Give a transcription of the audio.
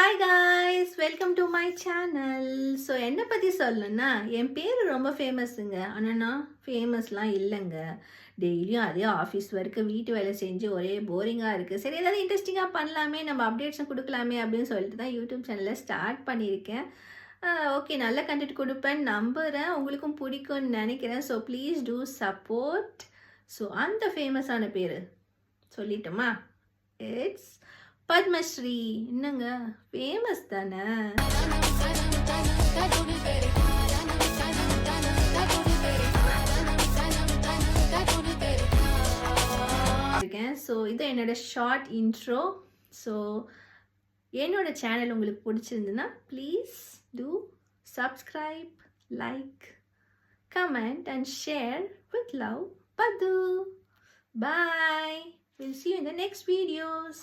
Hi guys, welcome to my channel. So என்னை பற்றி சொல்லணும்னா, என் பேர் ரொம்ப ஃபேமஸுங்க. ஆனால் நான் ஃபேமஸ்லாம் இல்லைங்க. டெய்லியும் அதே ஆஃபீஸ் ஒர்க்கு, வீட்டு வேலை செஞ்சு ஒரே போரிங்காக இருக்குது. சரி, ஏதாவது இன்ட்ரெஸ்டிங்காக பண்ணலாமே, நம்ம அப்டேட்ஸும் கொடுக்கலாமே அப்படின்னு சொல்லிட்டு தான் யூடியூப் சேனலை ஸ்டார்ட் பண்ணியிருக்கேன். ஓகே, நல்ல கண்டென்ட் கொடுப்பேன் நம்புகிறேன். உங்களுக்கும் பிடிக்கும்னு நினைக்கிறேன். So please do support. So அந்த ஃபேமஸான பேர் சொல்லிட்டோமா? இட்ஸ் பத்மஸ்ரீ. என்னங்க, ஃபேமஸ் தானே. இருக்கேன். ஸோ இது என்னோட ஷார்ட் இன்ட்ரோ. ஸோ என்னோட சேனல் உங்களுக்கு பிடிச்சிருந்துன்னா please do subscribe, like, comment and share with love, Padu. Bye. We'll see you in the next videos.